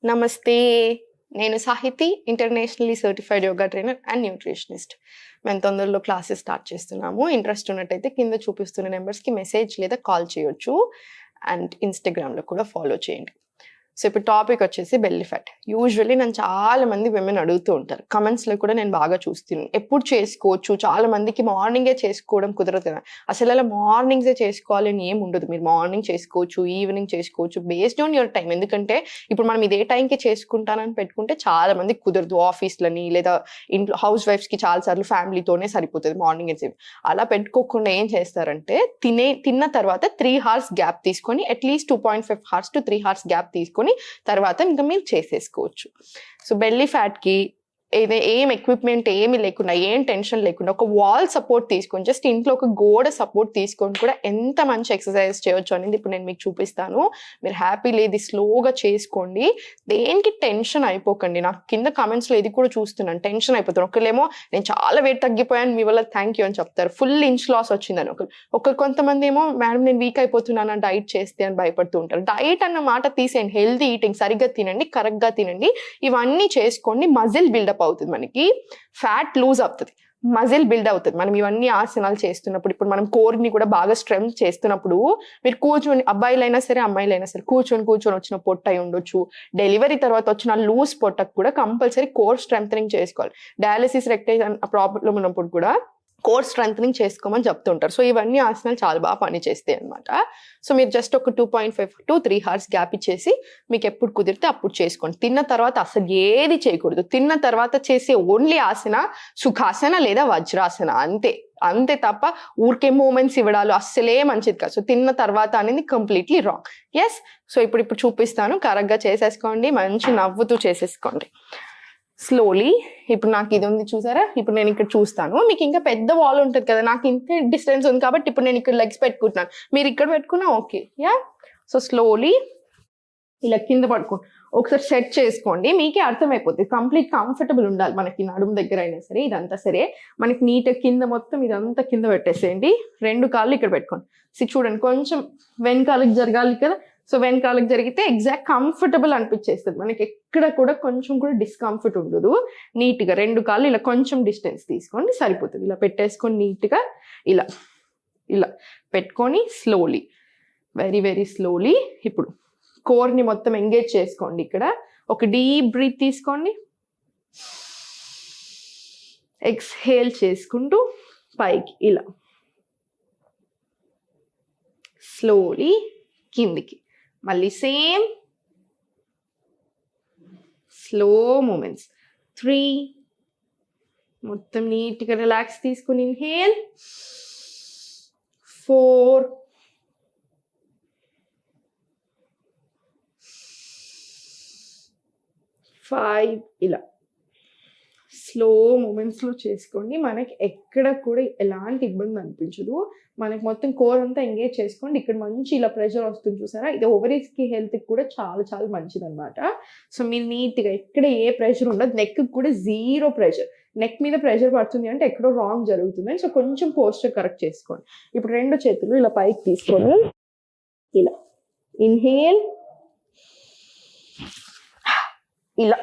నమస్తే. నేను Sahithi, internationally certified yoga trainer and nutritionist. మేము తొందరలో క్లాసెస్ స్టార్ట్ చేస్తున్నాము. ఇంట్రెస్ట్ ఉన్నట్టయితే కింద చూపిస్తున్న నెంబర్స్‌కి మెసేజ్ లేదా కాల్ చేయొచ్చు. అండ్ ఇన్‌స్టాగ్రామ్‌లో కూడా ఫాలో చేయండి. సో ఇప్పుడు టాపిక్ వచ్చేసి బెల్లీ ఫ్యాట్. యూజువల్లీ నన్ను చాలా మంది విమెన్ అడుగుతూ ఉంటారు. కమెంట్స్‌లో కూడా నేను బాగా చూస్తున్నాను. ఎప్పుడు చేసుకోవచ్చు? చాలా మందికి మార్నింగే చేసుకోవడం కుదరదు కదా! అసలు అలా మార్నింగ్సే చేసుకోవాలి అని ఏమి ఉండదు. మీరు మార్నింగ్ చేసుకోవచ్చు, ఈవినింగ్ చేసుకోవచ్చు. Based on your time. ఎందుకంటే ఇప్పుడు మనం ఇదే టైంకి చేసుకుంటానని పెట్టుకుంటే చాలా మందికి కుదరదు. ఆఫీస్‌లని లేదా ఇంట్లో హౌస్ వైఫ్స్‌కి చాలా సార్లు ఫ్యామిలీతోనే సరిపోతది మార్నింగ్ అండ్ అలా పెట్టుకోకుండా ఏం చేస్తారంటే తిన్న తర్వాత 3 అవర్స్ గ్యాప్ తీసుకొని at least 2.5 hours to 3 hours gap తీసుకొని తర్వాత ఇంకా మీరు చేసేసుకోవచ్చు. సో బెల్లీ ఫ్యాట్‌కి ఏం ఎక్విప్‌మెంట్ ఏమి లేకుండా, ఏం టెన్షన్ లేకుండా ఒక వాల్ సపోర్ట్ తీసుకొని జస్ట్ ఇంట్లో ఒక గోడ సపోర్ట్ తీసుకొని కూడా ఎంత మంచి ఎక్సర్సైజ్ చేయొచ్చు అనేది ఇప్పుడు నేను మీకు చూపిస్తాను. మీరు హ్యాపీగా ఇది స్లోగా చేసుకోండి. దేనికి టెన్షన్ అయిపోకండి. నాకు కింద కామెంట్స్‌లో ఇది కూడా చూస్తున్నాను. టెన్షన్ అయిపోతారు. ఒకళ్ళేమో నేను చాలా వెయిట్ తగ్గిపోయాను మీ వల్ల థ్యాంక్ యూ అని చెప్తారు. ఫుల్ ఇంచ్ లాస్ వచ్చిందని. కొంతమంది ఏమో మేడం నేను వీక్ అయిపోతున్నాను డైట్ చేస్తే అని భయపడుతూ ఉంటారు. డైట్ అన్న మాట తీసేయండి. హెల్తీ ఈటింగ్, సరిగ్గా తినండి, కరెక్ట్‌గా తినండి. ఇవన్నీ చేసుకోండి. మజిల్ బిల్డప్ అవుతుంది. మనకి ఫ్యాట్ లూజ్ అవుతుంది, మజిల్ బిల్డ్ అవుతుంది. మనం ఇవన్నీ ఆసనాలు చేస్తున్నప్పుడు, ఇప్పుడు మనం కోర్ని కూడా బాగా స్ట్రెంగ్త్ చేస్తున్నప్పుడు మీరు కూర్చొని, అబ్బాయిలైనా సరే అమ్మాయిలైనా సరే కూర్చొని వచ్చిన పొట్ట అయి ఉండొచ్చు. డెలివరీ తర్వాత వచ్చిన లూజ్ పొట్టకు కూడా కంపల్సరీ కోర్ స్ట్రెంగ్ చేసుకోవాలి. డయాలసిస్ రెక్టేజ్ ప్రాబ్లం ఉన్నప్పుడు కూడా కోర్ స్ట్రెంగ్ చేసుకోమని చెప్తుంటారు. సో ఇవన్నీ ఆసనాలు చాలా బాగా పనిచేస్తాయి అనమాట. సో మీరు జస్ట్ ఒక 2.5 to 3 అవర్స్ గ్యాప్ ఇచ్చేసి మీకు ఎప్పుడు కుదిరితే అప్పుడు చేసుకోండి. తిన్న తర్వాత అసలు ఏది చేయకూడదు. తిన్న తర్వాత చేసే ఓన్లీ ఆసన సుఖాసన లేదా వజ్రాసన, అంతే తప్ప ఊరికే మూమెంట్స్ ఇవ్వడాలు అస్సలే మంచిది కాదు. సో తిన్న తర్వాత అనేది కంప్లీట్లీ రాంగ్. ఎస్, సో ఇప్పుడు చూపిస్తాను. కరెక్ట్గా చేసేసుకోండి, మంచి నవ్వుతూ చేసేసుకోండి స్లోలీ. ఇప్పుడు నాకు ఇది ఉంది చూసారా, ఇప్పుడు నేను ఇక్కడ చూస్తాను. మీకు ఇంకా పెద్ద వాల్ ఉంటుంది కదా, నాకు ఇంత డిస్టెన్స్ ఉంది కాబట్టి ఇప్పుడు నేను ఇక్కడ లెగ్స్ పెట్టుకుంటున్నాను, మీరు ఇక్కడ పెట్టుకున్నా ఓకే. యా, సో స్లోలీ ఇలా కింద పడుకోండి. ఒకసారి సెట్ చేసుకోండి, మీకే అర్థమైపోతుంది. కంప్లీట్ కంఫర్టబుల్ ఉండాలి మనకి నడుము దగ్గర అయినా సరే, ఇదంతా సరే. మనకి నీట్గా కింద మొత్తం ఇదంతా కింద పెట్టేసేయండి. 2 కాళ్ళు ఇక్కడ పెట్టుకోండి. చూడండి కొంచెం వెనకాలకి జరగాలి కదా. సో వెనకాలకు జరిగితే ఎగ్జాక్ట్ కంఫర్టబుల్ అనిపించేస్తుంది. మనకి ఎక్కడ కూడా కొంచెం కూడా డిస్కంఫర్ట్ ఉండదు. నీట్గా 2 కాళ్ళు ఇలా కొంచెం డిస్టెన్స్ తీసుకోండి, సరిపోతుంది. ఇలా పెట్టేసుకొని నీట్గా ఇలా పెట్టుకొని స్లోలీ, వెరీ వెరీ స్లోలీ ఇప్పుడు కోర్ని మొత్తం ఎంగేజ్ చేసుకోండి. ఇక్కడ ఒక డీప్ బ్రీత్ తీసుకోండి, ఎక్స్హేల్ చేసుకుంటూ పైకి ఇలా స్లోలీ కిందికి, మళ్ళీ సేమ్ స్లో మూమెంట్స్. 3 మొత్తం నీట్గా రిలాక్స్ తీసుకుని ఇన్హేల్, 4 5 ఇలా స్లో మూమెంట్స్లో చేసుకోండి. మనకి ఎక్కడ కూడా ఎలాంటి ఇబ్బంది అనిపించదు. మనకి మొత్తం కోర్ అంతా ఎంగేజ్ చేసుకోండి. ఇక్కడ మంచి ఇలా ప్రెషర్ వస్తుంది చూసారా, ఇది ఓవరీస్కి హెల్త్కి కూడా చాలా చాలా మంచిది అనమాట. సో మీరు నీట్గా ఎక్కడ ఏ ప్రెషర్ ఉండదు. నెక్కి కూడా 0 ప్రెషర్. నెక్ మీద ప్రెషర్ పడుతుంది అంటే ఎక్కడో రాంగ్ జరుగుతుంది. సో కొంచెం పోస్చర్ కరెక్ట్ చేసుకోండి. ఇప్పుడు 2 చేతులు ఇలా పైకి తీసుకొని ఇలా ఇన్హేల్, ఇలా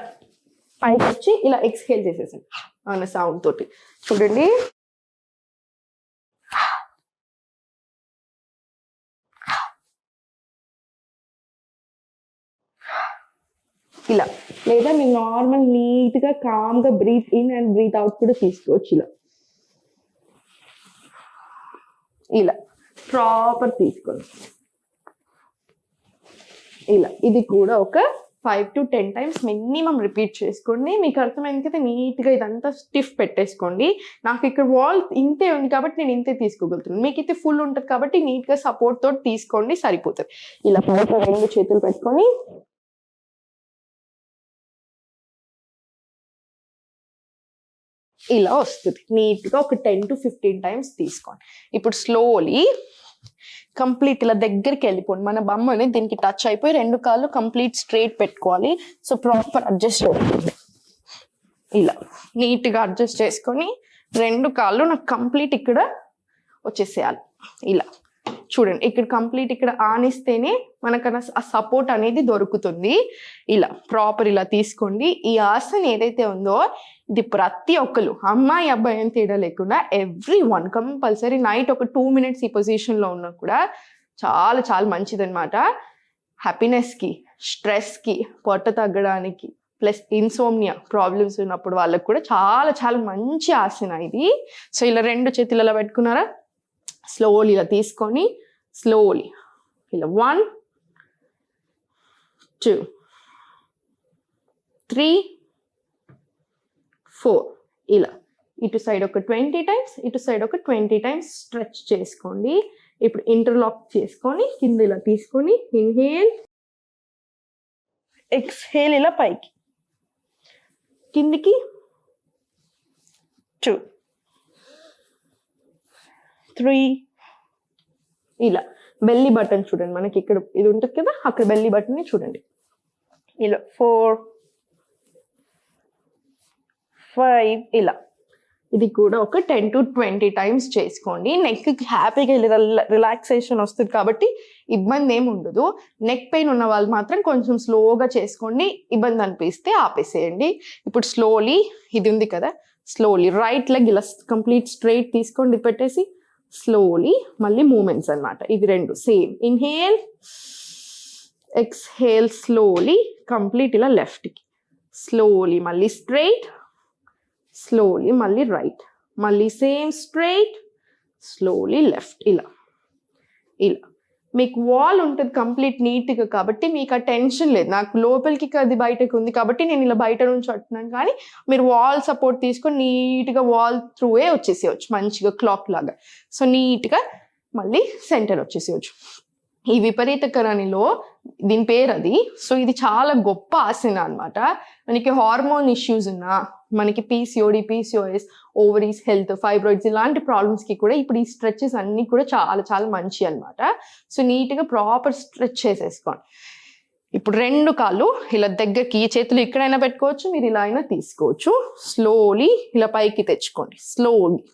పైకి వచ్చి ఇలా ఎక్స్హేల్ చేసేసాను అన్న సౌండ్ తోటి. చూడండి ఇలా, లేదా మీరు నార్మల్ నీట్గా కామ్గా breathe in and breathe out కూడా తీసుకోవచ్చు. ఇలా ప్రాపర్ తీసుకోండి. ఇలా ఇది కూడా ఒక 5 to 10 times మినిమం రిపీట్ చేసుకోండి. మీకు అర్థమైంది కదా, నీట్గా ఇదంతా స్టిఫ్ పెట్టేసుకోండి. నాకు ఇక్కడ వాల్ ఇంతే ఉంది కాబట్టి నేను ఇంతే తీసుకోగలుగుతున్నాను. మీకు అయితే ఫుల్ ఉంటుంది కాబట్టి నీట్గా సపోర్ట్ తోటి తీసుకోండి, సరిపోతుంది. ఇలా 2 చేతులు పెట్టుకొని ఇలా వస్తుంది. నీట్గా ఒక 10 to 15 times తీసుకోండి. ఇప్పుడు స్లోలీ కంప్లీట్ ఇలా దగ్గరికి వెళ్ళిపోండి. మన బొమ్మని దీనికి టచ్ అయిపోయి 2 కాళ్ళు కంప్లీట్ స్ట్రైట్ పెట్టుకోవాలి. సో ప్రాపర్ అడ్జస్ట్ అవుతుంది. ఇలా నీట్గా అడ్జస్ట్ చేసుకొని 2 కాళ్ళు నాకు కంప్లీట్ ఇక్కడ వచ్చేసేయాలి. ఇలా చూడండి ఇక్కడ కంప్లీట్ ఇక్కడ ఆనిస్తేనే మనకు ఆ సపోర్ట్ అనేది దొరుకుతుంది. ఇలా ప్రాపర్ ఇలా తీసుకోండి. ఈ ఆసన ఏదైతే ఉందో ఇది ప్రతి ఒక్కరు అమ్మాయి అబ్బాయి అని తేడా లేకుండా everyone కంపల్సరీ నైట్ ఒక 2 minutes ఈ పొజిషన్ లో ఉన్నా కూడా చాలా చాలా మంచిదన్నమాట. హ్యాపీనెస్కి, స్ట్రెస్కి, పొట్ట తగ్గడానికి, ప్లస్ ఇన్సోమ్నియా ప్రాబ్లమ్స్ ఉన్నప్పుడు వాళ్ళకి కూడా చాలా చాలా మంచి ఆసన ఇది. సో ఇలా 2 చేతులు ఇలా పెట్టుకున్నారా, స్లోలీ ఇలా తీసుకొని స్లోలీ ఇలా 1 2 3 4 ఇలా ఇటు సైడ్ ఒక 20 times, ఇటు సైడ్ ఒక 20 times స్ట్రెచ్ చేసుకోండి. ఇప్పుడు ఇంటర్లాక్ చేసుకొని కింద ఇలా తీసుకొని ఇన్హేల్, ఎక్స్హేల్ ఇలా పైకి కిందికి 2 3 ఇలా బెల్లీ బటన్ చూడండి, మనకి ఇక్కడ ఇది ఉంటుంది కదా అక్కడ బెల్లీ బటన్ని చూడండి. ఇలా 4 5 ఇలా ఇది కూడా ఒక 10 to 20 times చేసుకోండి. నెక్కి హ్యాపీగా రిలాక్సేషన్ వస్తుంది కాబట్టి ఇబ్బంది ఏమి ఉండదు. నెక్ పెయిన్ ఉన్న వాళ్ళు మాత్రం కొంచెం స్లోగా చేసుకోండి, ఇబ్బంది అనిపిస్తే ఆపేసేయండి. ఇప్పుడు స్లోలీ ఇది ఉంది కదా, స్లోలీ రైట్ లెగ్ ఇలా కంప్లీట్ స్ట్రైట్ తీసుకోండి, పెట్టేసి స్లోలీ మళ్ళీ మూమెంట్స్ అన్నమాట. ఇది 2 same. Inhale, exhale, slowly complete ఇలా లెఫ్ట్కి, స్లోలీ మళ్ళీ స్ట్రైట్, స్లోలీ మళ్ళీ రైట్, మళ్ళీ సేమ్ స్ట్రైట్, స్లోలీ లెఫ్ట్. ఇలా ఇలా మీకు వాల్ ఉంటుంది కంప్లీట్ నీట్గా కాబట్టి మీకు ఆ టెన్షన్ లేదు. నాకు లోపలికి అది బయటకు ఉంది కాబట్టి నేను ఇలా బయట నుంచి అంటున్నాను, కానీ మీరు వాల్ సపోర్ట్ తీసుకొని నీట్గా వాల్ త్రూవే వచ్చేసేయచ్చు మంచిగా క్లాక్ లాగా. సో నీట్గా మళ్ళీ సెంటర్ వచ్చేసేయచ్చు. ఈ విపరీతకరణిలో దీని పేరు అది. సో ఇది చాలా గొప్ప ఆసన అనమాట. మనకి హార్మోన్ ఇష్యూస్ ఉన్నా, మనకి PCOD, PCOS, ovaries health, fibroids ఇలాంటి ప్రాబ్లమ్స్కి కూడా ఇప్పుడు ఈ స్ట్రెచెస్ అన్నీ కూడా చాలా చాలా మంచి అనమాట. సో నీట్గా ప్రాపర్ స్ట్రెచ్ చేసేసుకోండి. ఇప్పుడు 2 కాళ్ళు ఇలా దగ్గరికి, ఈ చేతులు ఎక్కడైనా పెట్టుకోవచ్చు, మీరు ఇలా అయినా తీసుకోవచ్చు. స్లోలీ ఇలా పైకి తెచ్చుకోండి. స్లోలీ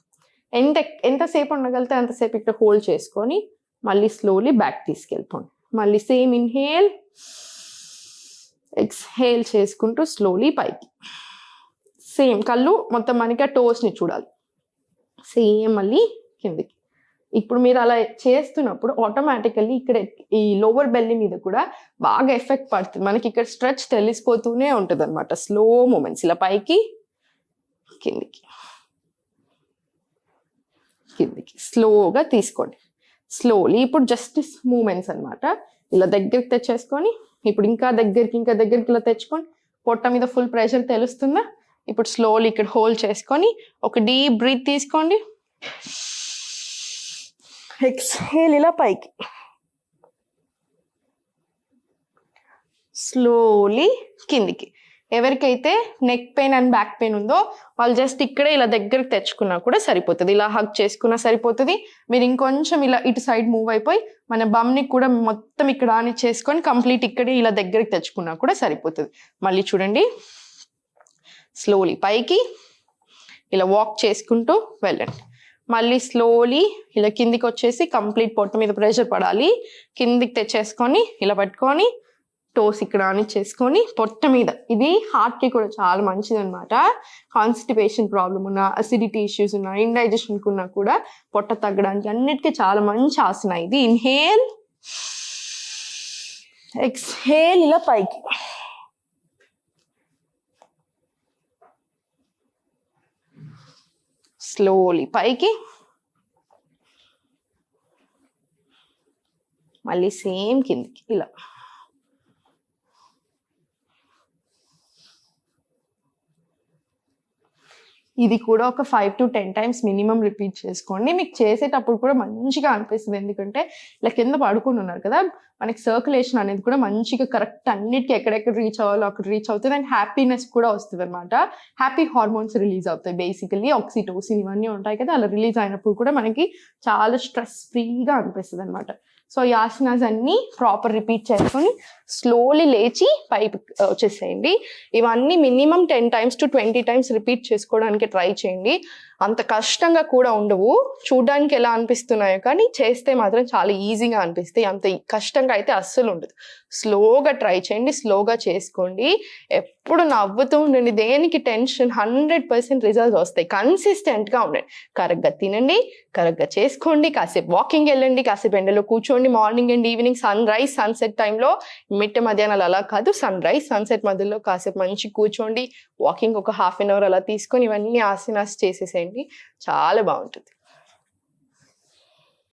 ఎంతసేపు ఉండగలితే అంతసేపు ఇక్కడ హోల్డ్ చేసుకొని మళ్ళీ స్లోలీ బ్యాక్ తీసుకెళ్ళిపోండి. మళ్ళీ సేమ్ ఇన్హేల్, ఎక్స్హేల్ చేసుకుంటూ స్లోలీ పైకి. సేమ్ కళ్ళు మొత్తం మనకి ఆ టోస్ని చూడాలి. సేమ్ మళ్ళీ కిందికి. ఇప్పుడు మీరు అలా చేస్తున్నప్పుడు ఆటోమేటికల్లీ ఇక్కడ ఈ లోవర్ బెల్లీ మీద కూడా బాగా ఎఫెక్ట్ పడుతుంది. మనకి ఇక్కడ స్ట్రెచ్ తెలిసిపోతూనే ఉంటుంది అనమాట. స్లో మూమెంట్స్ ఇలా పైకి, కిందికి, కిందికి స్లోగా తీసుకోండి. స్లోలీ ఇప్పుడు జస్ట్ మూమెంట్స్ అనమాట. ఇలా దగ్గరికి తెచ్చేసుకొని ఇప్పుడు ఇంకా దగ్గరికి ఇలా తెచ్చుకొని పొట్ట మీద ఫుల్ ప్రెషర్ తెలుస్తుందా? ఇప్పుడు స్లోలీ ఇక్కడ హోల్డ్ చేసుకొని ఒక డీప్ బ్రీత్ తీసుకోండి. ఎక్స్హేల్ ఇలా పైకి, స్లోలీ కిందికి. ఎవరికైతే neck pain and back pain ఉందో వాళ్ళు జస్ట్ ఇక్కడే ఇలా దగ్గరికి తెచ్చుకున్నా కూడా సరిపోతుంది. ఇలా హగ్ చేసుకున్నా సరిపోతుంది. మీరు ఇంకొంచెం ఇలా ఇటు సైడ్ మూవ్ అయిపోయి మన బమ్ని కూడా మొత్తం ఇక్కడ ఆని చేసుకొని కంప్లీట్ ఇక్కడే ఇలా దగ్గరికి తెచ్చుకున్నా కూడా సరిపోతుంది. మళ్ళీ చూడండి, స్లోలీ పైకి ఇలా వాక్ చేసుకుంటూ వెళ్ళండి. మళ్ళీ స్లోలీ ఇలా కిందికి వచ్చేసి కంప్లీట్ పొట్ట మీద ప్రెషర్ పడాలి. కిందికి తెచ్చేసుకొని ఇలా పట్టుకొని టోస్ ఇక్కడ అని చేసుకొని పొట్ట మీద. ఇది హార్ట్కి కూడా చాలా మంచిది అనమాట. కాన్స్టిపేషన్ ప్రాబ్లం ఉన్నా, అసిడిటీ ఇష్యూస్ ఉన్నా, ఇండైజెషన్కి ఉన్నా కూడా పొట్ట తగ్గడానికి అన్నిటికీ చాలా మంచి ఆసన ఇది. ఇన్హేల్, ఎక్స్హేల్ ఇలా పైకి, స్లోలీ పైకి, మళ్ళీ సేమ్ కిందికి ఇలా. ఇది కూడా ఒక 5 to 10 times మినిమం రిపీట్ చేసుకోండి. మీకు చేసేటప్పుడు కూడా మంచిగా అనిపిస్తుంది. ఎందుకంటే ఇలా కింద పడుకుని ఉన్నారు కదా, మనకి సర్క్యులేషన్ అనేది కూడా మంచిగా కరెక్ట్ అన్నిటికీ ఎక్కడెక్కడ రీచ్ అవ్వాలో అక్కడ రీచ్ అవుతుంది. అండ్ హ్యాపీనెస్ కూడా వస్తుంది అనమాట. హ్యాపీ హార్మోన్స్ రిలీజ్ అవుతాయి. బేసికలీ ఆక్సిటోసిన్ ఇవన్నీ ఉంటాయి కదా, అలా రిలీజ్ అయినప్పుడు కూడా మనకి చాలా స్ట్రెస్ ఫ్రీగా అనిపిస్తుంది అనమాట. సో ఈ ఆసనాస్ అన్ని ప్రాపర్ రిపీట్ చేసుకొని స్లోలీ లేచి పైకి వచ్చేసేయండి. ఇవన్నీ minimum 10 times to 20 times repeat చేసుకోవడానికి ట్రై చేయండి. అంత కష్టంగా కూడా ఉండవు, చూడ్డానికి ఎలా అనిపిస్తున్నాయో కానీ చేస్తే మాత్రం చాలా ఈజీగా అనిపిస్తాయి. అంత కష్టంగా అయితే అస్సలు ఉండదు. స్లోగా ట్రై చేయండి, స్లోగా చేసుకోండి, ఎప్పుడు నవ్వుతూ ఉండండి, దేనికి టెన్షన్. 100% రిజల్ట్స్ వస్తాయి. కన్సిస్టెంట్గా ఉండండి, కరెక్ట్గా తినండి, కరెక్ట్గా చేసుకోండి, కాసేపు వాకింగ్ వెళ్ళండి, కాసేపు ఎండలో కూర్చోండి. Morning and evening sunrise sunset టైంలో, మిట్ట మధ్యాహ్నాలు అలా కాదు, సన్ రైజ్ సన్సెట్ మధ్యలో కాసేపు మంచి కూర్చోండి, వాకింగ్ ఒక 1/2 an hour అలా తీసుకొని ఇవన్నీ ఆసనాస్ చేసేసేయండి, చాలా బాగుంటుంది.